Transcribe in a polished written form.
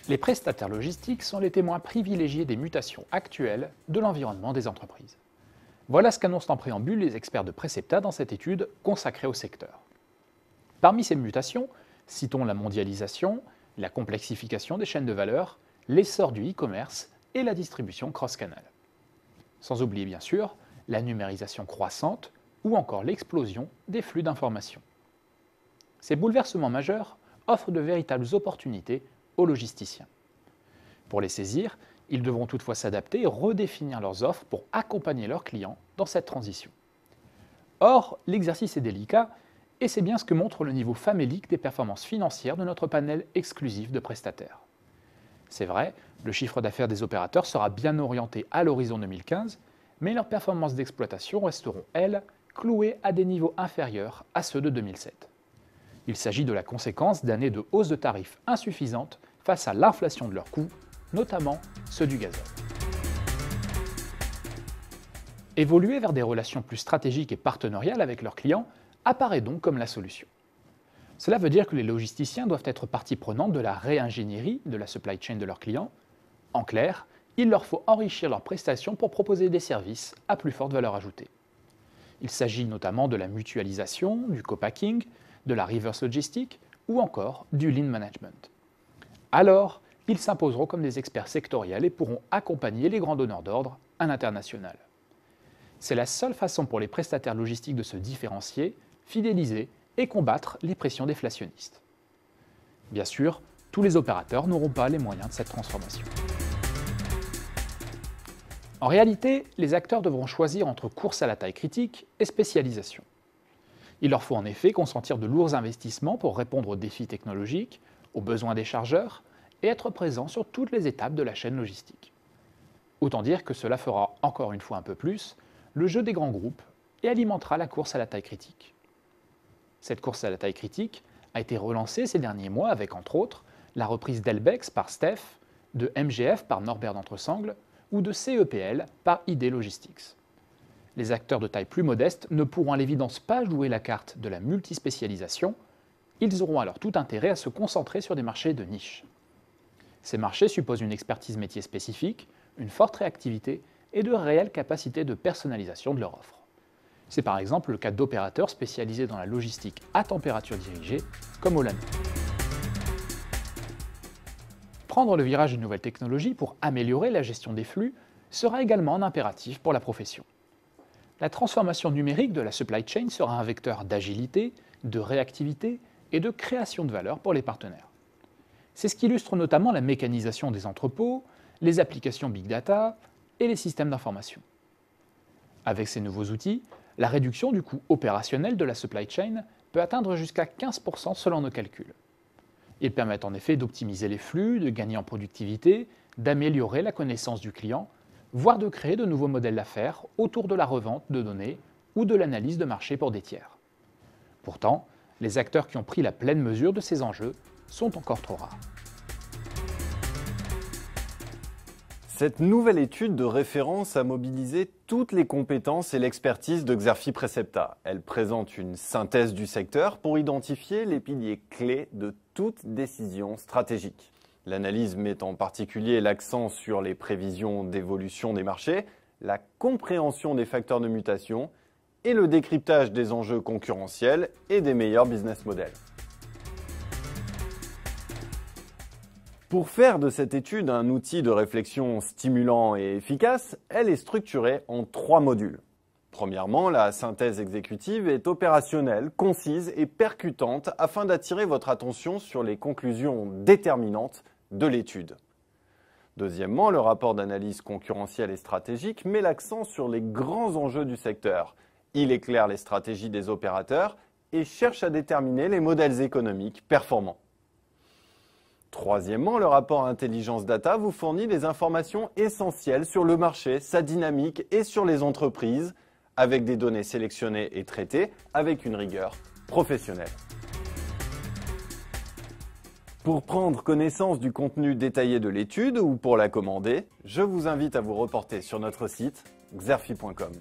Les prestataires logistiques sont les témoins privilégiés des mutations actuelles de l'environnement des entreprises. Voilà ce qu'annoncent en préambule les experts de Precepta dans cette étude consacrée au secteur. Parmi ces mutations, citons la mondialisation, la complexification des chaînes de valeur, l'essor du e-commerce et la distribution cross-canal. Sans oublier bien sûr la numérisation croissante ou encore l'explosion des flux d'informations. Ces bouleversements majeurs offrent de véritables opportunités aux logisticiens. Pour les saisir, ils devront toutefois s'adapter et redéfinir leurs offres pour accompagner leurs clients dans cette transition. Or, l'exercice est délicat et c'est bien ce que montre le niveau famélique des performances financières de notre panel exclusif de prestataires. C'est vrai, le chiffre d'affaires des opérateurs sera bien orienté à l'horizon 2015, mais leurs performances d'exploitation resteront, elles, clouées à des niveaux inférieurs à ceux de 2007. Il s'agit de la conséquence d'années de hausse de tarifs insuffisantes face à l'inflation de leurs coûts, notamment ceux du gazole. Évoluer vers des relations plus stratégiques et partenariales avec leurs clients apparaît donc comme la solution. Cela veut dire que les logisticiens doivent être partie prenante de la réingénierie de la supply chain de leurs clients. En clair, il leur faut enrichir leurs prestations pour proposer des services à plus forte valeur ajoutée. Il s'agit notamment de la mutualisation, du co-packing, de la reverse logistique ou encore du lean management. Alors, ils s'imposeront comme des experts sectoriels et pourront accompagner les grands donneurs d'ordre à l'international. C'est la seule façon pour les prestataires logistiques de se différencier, fidéliser et combattre les pressions déflationnistes. Bien sûr, tous les opérateurs n'auront pas les moyens de cette transformation. En réalité, les acteurs devront choisir entre course à la taille critique et spécialisation. Il leur faut en effet consentir de lourds investissements pour répondre aux défis technologiques, aux besoins des chargeurs et être présents sur toutes les étapes de la chaîne logistique. Autant dire que cela fera encore une fois un peu plus le jeu des grands groupes et alimentera la course à la taille critique. Cette course à la taille critique a été relancée ces derniers mois avec, entre autres, la reprise d'Elbex par Steph, de MGF par Norbert d'Entresangles ou de CEPL par ID Logistics. Les acteurs de taille plus modeste ne pourront à l'évidence pas jouer la carte de la multispécialisation, ils auront alors tout intérêt à se concentrer sur des marchés de niche. Ces marchés supposent une expertise métier spécifique, une forte réactivité et de réelles capacités de personnalisation de leur offre. C'est par exemple le cas d'opérateurs spécialisés dans la logistique à température dirigée, comme Olano. Prendre le virage d'une nouvelle technologie pour améliorer la gestion des flux sera également un impératif pour la profession. La transformation numérique de la supply chain sera un vecteur d'agilité, de réactivité et de création de valeur pour les partenaires. C'est ce qu'illustre notamment la mécanisation des entrepôts, les applications Big Data et les systèmes d'information. Avec ces nouveaux outils, la réduction du coût opérationnel de la supply chain peut atteindre jusqu'à 15% selon nos calculs. Ils permettent en effet d'optimiser les flux, de gagner en productivité, d'améliorer la connaissance du client, voire de créer de nouveaux modèles d'affaires autour de la revente de données ou de l'analyse de marché pour des tiers. Pourtant, les acteurs qui ont pris la pleine mesure de ces enjeux sont encore trop rares. Cette nouvelle étude de référence a mobilisé toutes les compétences et l'expertise de Xerfi Precepta. Elle présente une synthèse du secteur pour identifier les piliers clés de toute décision stratégique. L'analyse met en particulier l'accent sur les prévisions d'évolution des marchés, la compréhension des facteurs de mutation et le décryptage des enjeux concurrentiels et des meilleurs business models. Pour faire de cette étude un outil de réflexion stimulant et efficace, elle est structurée en 3 modules. Premièrement, la synthèse exécutive est opérationnelle, concise et percutante afin d'attirer votre attention sur les conclusions déterminantes de l'étude. Deuxièmement, le rapport d'analyse concurrentielle et stratégique met l'accent sur les grands enjeux du secteur. Il éclaire les stratégies des opérateurs et cherche à déterminer les modèles économiques performants. Troisièmement, le rapport Intelligence Data vous fournit des informations essentielles sur le marché, sa dynamique et sur les entreprises, avec des données sélectionnées et traitées avec une rigueur professionnelle. Pour prendre connaissance du contenu détaillé de l'étude ou pour la commander, je vous invite à vous reporter sur notre site xerfi.com.